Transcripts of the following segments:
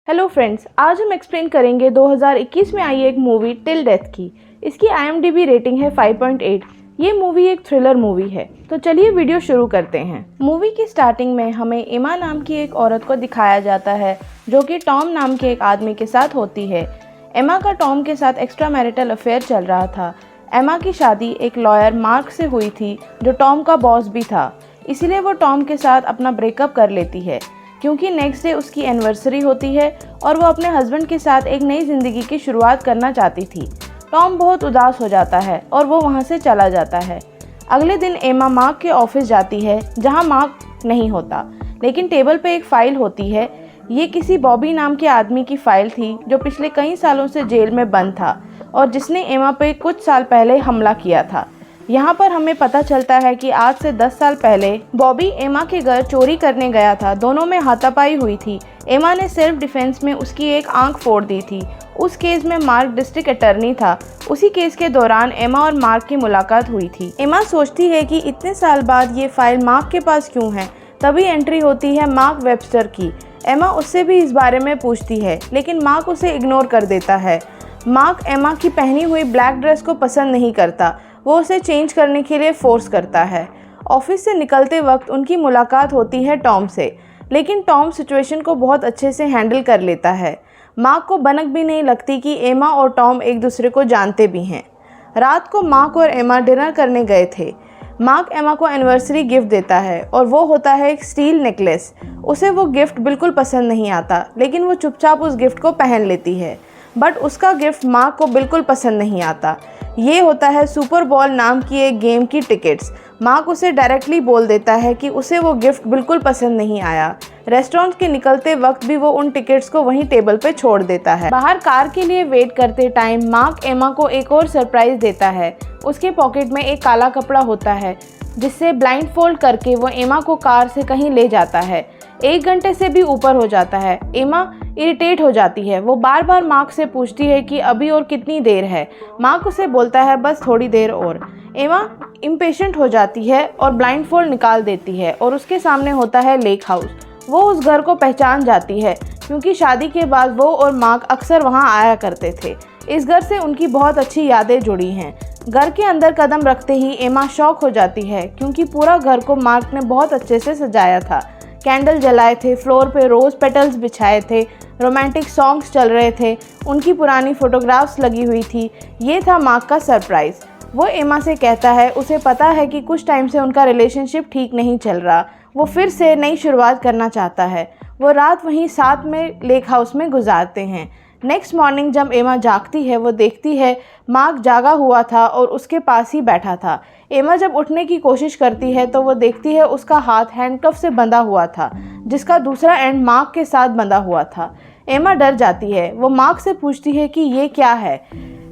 Hello friends, आज हम explain करेंगे 2021 में आई एक मूवी टिल डेथ की। इसकी IMDb रेटिंग है 5.8। ये मूवी एक थ्रिलर मूवी है। तो चलिए वीडियो शुरू करते हैं। मूवी की स्टार्टिंग में हमें एमा नाम की एक औरत को दिखाया जाता है जो कि टॉम नाम के एक आदमी के साथ होती है। एमा का टॉम के साथ एक्स्ट्रा मैरिटल अफेयर चल रहा था। एमा की शादी एक लॉयर मार्क से हुई थी जो टॉम का बॉस भी था, इसीलिए वो टॉम के साथ अपना ब्रेकअप कर लेती है क्योंकि नेक्स्ट डे उसकी एनिवर्सरी होती है और वो अपने हस्बैंड के साथ एक नई ज़िंदगी की शुरुआत करना चाहती थी। टॉम बहुत उदास हो जाता है और वो वहाँ से चला जाता है। अगले दिन एमा मार्क के ऑफिस जाती है जहाँ मार्क नहीं होता, लेकिन टेबल पे एक फ़ाइल होती है। ये किसी बॉबी नाम के आदमी की फ़ाइल थी जो पिछले कई सालों से जेल में बंद था और जिसने एमा पे कुछ साल पहले हमला किया था। यहाँ पर हमें पता चलता है कि आज से 10 साल पहले बॉबी एमा के घर चोरी करने गया था। दोनों में हाथापाई हुई थी। एमा ने सेल्फ डिफेंस में उसकी एक आंख फोड़ दी थी। उस केस में मार्क डिस्ट्रिक्ट अटर्नी था। उसी केस के दौरान एमा और मार्क की मुलाकात हुई थी। एमा सोचती है कि इतने साल बाद ये फाइल मार्क के पास क्यों है। तभी एंट्री होती है मार्क वेबस्टर की। एमा उससे भी इस बारे में पूछती है, लेकिन मार्क उसे इग्नोर कर देता है। मार्क एमा की पहनी हुई ब्लैक ड्रेस को पसंद नहीं करता। वो उसे चेंज करने के लिए फोर्स करता है। ऑफिस से निकलते वक्त उनकी मुलाकात होती है टॉम से, लेकिन टॉम सिचुएशन को बहुत अच्छे से हैंडल कर लेता है। मार्क को भनक भी नहीं लगती कि एमा और टॉम एक दूसरे को जानते भी हैं। रात को मार्क और एमा डिनर करने गए थे। मार्क एमा को एनिवर्सरी गिफ्ट देता है और वो होता है एक स्टील नेकलेस। उसे वो गिफ्ट बिल्कुल पसंद नहीं आता, लेकिन वो चुपचाप उस गिफ्ट को पहन लेती है। बट उसका गिफ्ट मार्क को बिल्कुल पसंद नहीं आता। ये होता है सुपर बॉल नाम की एक गेम की टिकट्स। मार्क उसे डायरेक्टली बोल देता है कि उसे वो गिफ्ट बिल्कुल पसंद नहीं आया। रेस्टोरेंट के निकलते वक्त भी वो उन टिकट्स को वहीं टेबल पे छोड़ देता है। बाहर कार के लिए वेट करते टाइम मार्क एमा को एक और सरप्राइज देता है। उसके पॉकेट में एक काला कपड़ा होता है जिससे ब्लाइंड फोल्ड करके वो एमा को कार से कहीं ले जाता है। 1 घंटे से भी ऊपर हो जाता है। एमा इरिटेट हो जाती है। वो बार बार मार्क से पूछती है कि अभी और कितनी देर है। मार्क उसे बोलता है बस थोड़ी देर और। एमा इम्पेशेंट हो जाती है और ब्लाइंड फोल्ड निकाल देती है और उसके सामने होता है लेक हाउस। वो उस घर को पहचान जाती है क्योंकि शादी के बाद वो और मार्क अक्सर वहाँ आया करते थे। इस घर से उनकी बहुत अच्छी यादें जुड़ी हैं। घर के अंदर कदम रखते ही एमा शॉक हो जाती है क्योंकि पूरा घर को मार्क ने बहुत अच्छे से सजाया था। कैंडल जलाए थे, फ्लोर पे रोज़ पेटल्स बिछाए थे, रोमांटिक सॉन्ग्स चल रहे थे, उनकी पुरानी फ़ोटोग्राफ्स लगी हुई थी। ये था मार्क का सरप्राइज़। वो एमा से कहता है उसे पता है कि कुछ टाइम से उनका रिलेशनशिप ठीक नहीं चल रहा। वो फिर से नई शुरुआत करना चाहता है। वो रात वहीं साथ में लेक हाउस में गुजारते हैं। नेक्स्ट मॉर्निंग जब एमा जागती है, वो देखती है मार्क जागा हुआ था और उसके पास ही बैठा था। एमा जब उठने की कोशिश करती है तो वो देखती है उसका हाथ हैंडकफ से बंधा हुआ था, जिसका दूसरा एंड मार्क के साथ बंधा हुआ था। एमा डर जाती है। वो मार्क से पूछती है कि ये क्या है,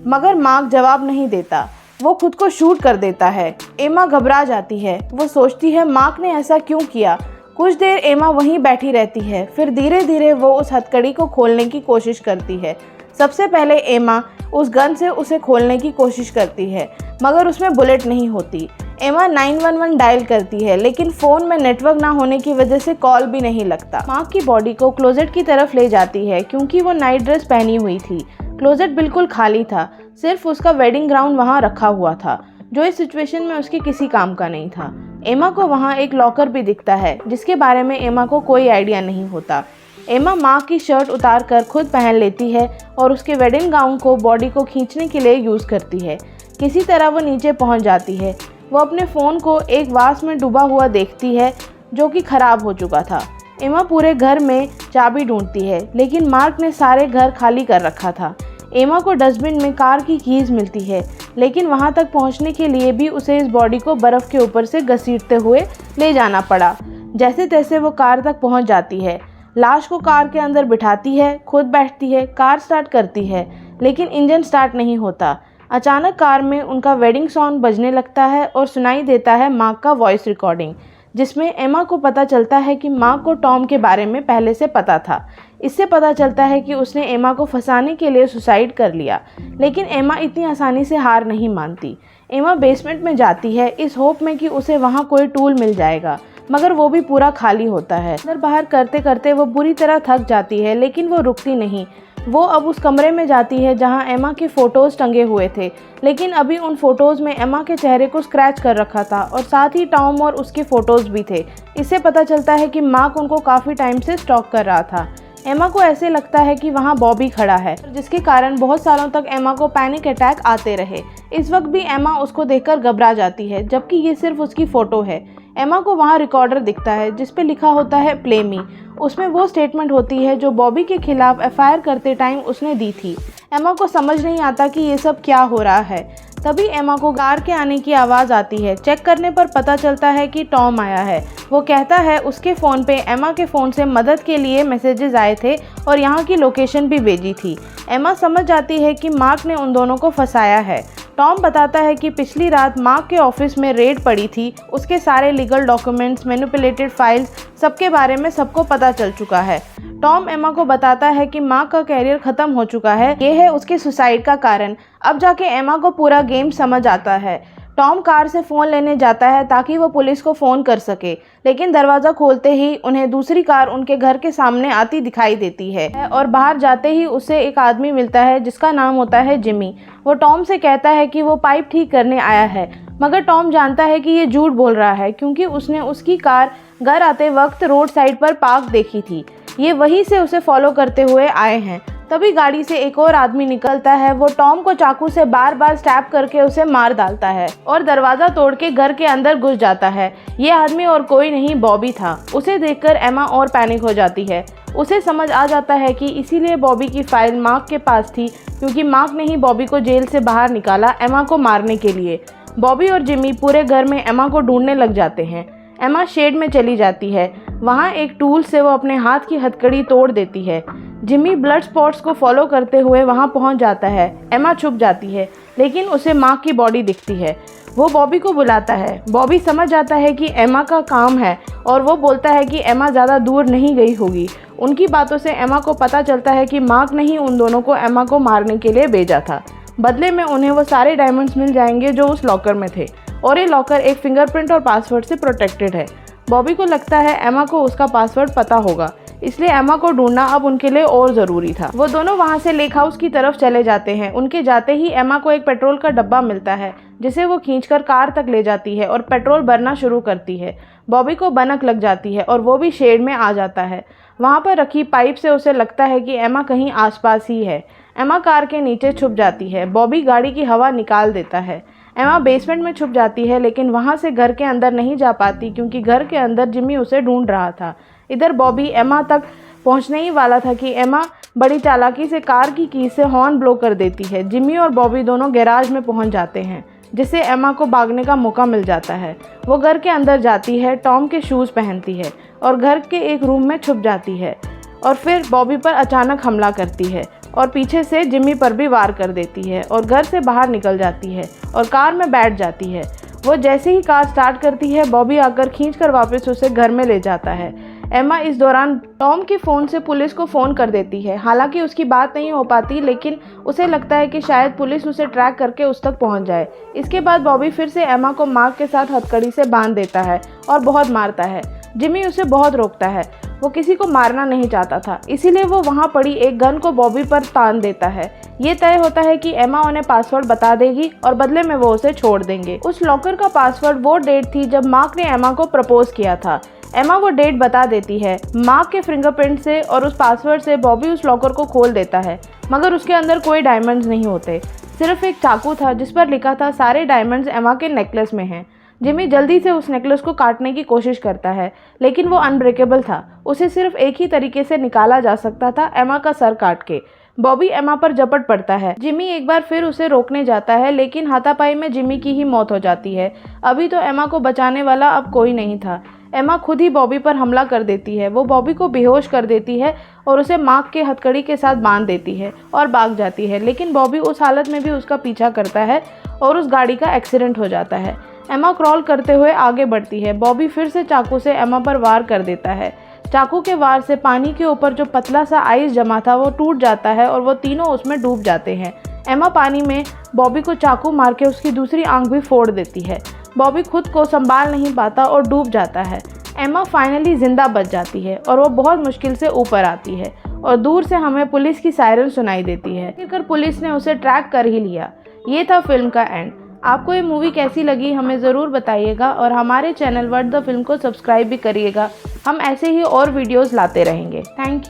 मगर मार्क जवाब नहीं देता। वो खुद को शूट कर देता है। एमा घबरा जाती है। वो सोचती है मार्क ने ऐसा क्यों किया। कुछ देर एमा वहीं बैठी रहती है। फिर धीरे धीरे वो उस हथकड़ी को खोलने की कोशिश करती है। सबसे पहले एमा उस गन से उसे खोलने की कोशिश करती है, मगर उसमें बुलेट नहीं होती। एमा 911 डायल करती है, लेकिन फ़ोन में नेटवर्क ना होने की वजह से कॉल भी नहीं लगता। मार्क की बॉडी को क्लोजेट की तरफ ले जाती है क्योंकि वो नाइट ड्रेस पहनी हुई थी। क्लोजेट बिल्कुल खाली था, सिर्फ उसका वेडिंग गाउन वहाँ रखा हुआ था जो इस सिचुएशन में उसके किसी काम का नहीं था। एमा को वहाँ एक लॉकर भी दिखता है जिसके बारे में एमा को कोई आइडिया नहीं होता। एमा मार्क की शर्ट उतार कर खुद पहन लेती है और उसके वेडिंग गाउन को बॉडी को खींचने के लिए यूज़ करती है। किसी तरह वो नीचे पहुँच जाती है। वो अपने फ़ोन को एक वास में डूबा हुआ देखती है जो कि ख़राब हो चुका था। एमा पूरे घर में चाबी ढूंढती है, लेकिन मार्क ने सारे घर खाली कर रखा था। एमा को डस्टबिन में कार की कीज़ मिलती है, लेकिन वहां तक पहुंचने के लिए भी उसे इस बॉडी को बर्फ़ के ऊपर से घसीटते हुए ले जाना पड़ा। जैसे तैसे वो कार तक पहुंच जाती है। लाश को कार के अंदर बिठाती है, खुद बैठती है, कार स्टार्ट करती है, लेकिन इंजन स्टार्ट नहीं होता। अचानक कार में उनका वेडिंग सॉन्ग बजने लगता है और सुनाई देता है मार्क का वॉइस रिकॉर्डिंग, जिसमें एमा को पता चलता है कि मार्क को टॉम के बारे में पहले से पता था। इससे पता चलता है कि उसने एमा को फंसाने के लिए सुसाइड कर लिया, लेकिन एमा इतनी आसानी से हार नहीं मानती। एमा बेसमेंट में जाती है इस होप में कि उसे वहाँ कोई टूल मिल जाएगा, मगर वो भी पूरा खाली होता है। अंदर बाहर करते करते वो बुरी तरह थक जाती है, लेकिन वो रुकती नहीं। वो अब उस कमरे में जाती है जहां एमा के फ़ोटोज़ टंगे हुए थे, लेकिन अभी उन फ़ोटोज़ में एमा के चेहरे को स्क्रैच कर रखा था और साथ ही टॉम और उसके फ़ोटोज़ भी थे। इससे पता चलता है कि मार्क उनको काफ़ी टाइम से स्टॉक कर रहा था। एमा को ऐसे लगता है कि वहाँ बॉबी खड़ा है, जिसके कारण बहुत सालों तक एमा को पैनिक अटैक आते रहे। इस वक्त भी एमा उसको देखकर घबरा जाती है, जबकि ये सिर्फ उसकी फ़ोटो है। एमा को वहाँ रिकॉर्डर दिखता है जिस पे लिखा होता है प्ले मी। उसमें वो स्टेटमेंट होती है जो बॉबी के खिलाफ एफआईआर करते टाइम उसने दी थी। एमा को समझ नहीं आता कि ये सब क्या हो रहा है। तभी एमा को कार के आने की आवाज़ आती है। चेक करने पर पता चलता है कि टॉम आया है। वो कहता है उसके फ़ोन पे एमा के फ़ोन से मदद के लिए मैसेजेस आए थे और यहाँ की लोकेशन भी भेजी थी। एमा समझ जाती है कि मार्क ने उन दोनों को फंसाया है। टॉम बताता है कि पिछली रात मार्क के ऑफिस में रेड पड़ी थी। उसके सारे लीगल डॉक्यूमेंट्स, मैनिपुलेटेड फाइल्स, सबके बारे में सबको पता चल चुका है। टॉम एमा को बताता है कि मार्क का कैरियर ख़त्म हो चुका है, ये है उसके सुसाइड का कारण। अब जाके एमा को पूरा गेम समझ आता है। टॉम कार से फ़ोन लेने जाता है ताकि वो पुलिस को फ़ोन कर सके, लेकिन दरवाज़ा खोलते ही उन्हें दूसरी कार उनके घर के सामने आती दिखाई देती है और बाहर जाते ही उसे एक आदमी मिलता है जिसका नाम होता है जिमी। वो टॉम से कहता है कि वो पाइप ठीक करने आया है, मगर टॉम जानता है कि ये झूठ बोल रहा है क्योंकि उसने उसकी कार घर आते वक्त रोड साइड पर पार्क देखी थी। ये वहीं से उसे फॉलो करते हुए आए हैं। तभी गाड़ी से एक और आदमी निकलता है। वो टॉम को चाकू से बार बार स्टैब करके उसे मार डालता है और दरवाज़ा तोड़ के घर के अंदर घुस जाता है। ये आदमी और कोई नहीं, बॉबी था। उसे देखकर एमा और पैनिक हो जाती है। उसे समझ आ जाता है कि इसीलिए बॉबी की फाइल मार्क के पास थी, क्योंकि मार्क ने ही बॉबी को जेल से बाहर निकाला एमा को मारने के लिए। बॉबी और जिमी पूरे घर में एमा को ढूंढने लग जाते हैं। एमा शेड में चली जाती है। वहाँ एक टूल से वो अपने हाथ की हथकड़ी तोड़ देती है। जिमी ब्लड स्पॉट्स को फॉलो करते हुए वहाँ पहुँच जाता है। एमा छुप जाती है, लेकिन उसे मार्क की बॉडी दिखती है। वो बॉबी को बुलाता है। बॉबी समझ जाता है कि एमा का काम है और वो बोलता है कि एमा ज़्यादा दूर नहीं गई होगी। उनकी बातों से एमा को पता चलता है कि मार्क ने ही उन दोनों को एमा को मारने के लिए भेजा था। बदले में उन्हें वो सारे डायमंड्स मिल जाएंगे जो उस लॉकर में थे, और ये लॉकर एक फिंगरप्रिंट और पासवर्ड से प्रोटेक्टेड है। बॉबी को लगता है एमा को उसका पासवर्ड पता होगा, इसलिए एमा को ढूंढना अब उनके लिए और ज़रूरी था। वो दोनों वहाँ से लेक हाउस की तरफ चले जाते हैं। उनके जाते ही एमा को एक पेट्रोल का डब्बा मिलता है, जिसे वो खींचकर कार तक ले जाती है और पेट्रोल भरना शुरू करती है। बॉबी को भनक लग जाती है और वो भी शेड में आ जाता है। वहाँ पर रखी पाइप से उसे लगता है कि एमा कहीं आसपास ही है। एमा कार के नीचे छुप जाती है। बॉबी गाड़ी की हवा निकाल देता है। एमा बेसमेंट में छुप जाती है, लेकिन वहाँ से घर के अंदर नहीं जा पाती क्योंकि घर के अंदर जिमी उसे ढूंढ रहा था। इधर बॉबी एमा तक पहुँचने ही वाला था कि एमा बड़ी चालाकी से कार की कीज से हॉर्न ब्लो कर देती है। जिमी और बॉबी दोनों गैराज में पहुँच जाते हैं, जिससे एमा को भागने का मौका मिल जाता है। वो घर के अंदर जाती है, टॉम के शूज़ पहनती है और घर के एक रूम में छुप जाती है, और फिर बॉबी पर अचानक हमला करती है और पीछे से जिमी पर भी वार कर देती है और घर से बाहर निकल जाती है और कार में बैठ जाती है। वो जैसे ही कार स्टार्ट करती है, बॉबी आकर खींचकर वापस उसे घर में ले जाता है। एमा इस दौरान टॉम के फ़ोन से पुलिस को फ़ोन कर देती है। हालांकि उसकी बात नहीं हो पाती, लेकिन उसे लगता है कि शायद पुलिस उसे ट्रैक करके उस तक पहुंच जाए। इसके बाद बॉबी फिर से एमा को मार्क के साथ हथकड़ी से बांध देता है और बहुत मारता है। जिमी उसे बहुत रोकता है। वो किसी को मारना नहीं चाहता था, इसीलिए वो वहाँ पड़ी एक गन को बॉबी पर तान देता है। ये तय होता है कि एमा उन्हें पासवर्ड बता देगी और बदले में वो उसे छोड़ देंगे। उस लॉकर का पासवर्ड वो डेट थी जब मार्क ने एमा को प्रपोज किया था। एमा वो डेट बता देती है। मार्क के फिंगरप्रिंट से और उस पासवर्ड से बॉबी उस लॉकर को खोल देता है, मगर उसके अंदर कोई डायमंड्स नहीं होते। सिर्फ एक चाकू था जिस पर लिखा था सारे डायमंड्स एमा के नेकलेस में हैं। जिमी जल्दी से उस नेकलेस को काटने की कोशिश करता है, लेकिन वो अनब्रेकेबल था। उसे सिर्फ एक ही तरीके से निकाला जा सकता था, एमा का सर काट के। बॉबी एमा पर झपट पड़ता है। जिमी एक बार फिर उसे रोकने जाता है, लेकिन हाथापाई में जिमी की ही मौत हो जाती है। अभी तो एमा को बचाने वाला अब कोई नहीं था। एमा खुद ही बॉबी पर हमला कर देती है। वो बॉबी को बेहोश कर देती है और उसे मार्क के हथकड़ी के साथ बांध देती है और भाग जाती है, लेकिन बॉबी उस हालत में भी उसका पीछा करता है और उस गाड़ी का एक्सीडेंट हो जाता है। एमा क्रॉल करते हुए आगे बढ़ती है। बॉबी फिर से चाकू से एमा पर वार कर देता है। चाकू के वार से पानी के ऊपर जो पतला सा आइस जमा था वो टूट जाता है और वो तीनों उसमें डूब जाते हैं। एमा पानी में बॉबी को चाकू मार के उसकी दूसरी आंख भी फोड़ देती है। बॉबी खुद को संभाल नहीं पाता और डूब जाता है। एमा फाइनली जिंदा बच जाती है और वो बहुत मुश्किल से ऊपर आती है और दूर से हमें पुलिस की सायरन सुनाई देती है। आखिरकार पुलिस ने उसे ट्रैक कर ही लिया। ये था फिल्म का एंड। आपको ये मूवी कैसी लगी हमें ज़रूर बताइएगा और हमारे चैनल वर्ड द फिल्म को सब्सक्राइब भी करिएगा। हम ऐसे ही और वीडियोस लाते रहेंगे। Thank you.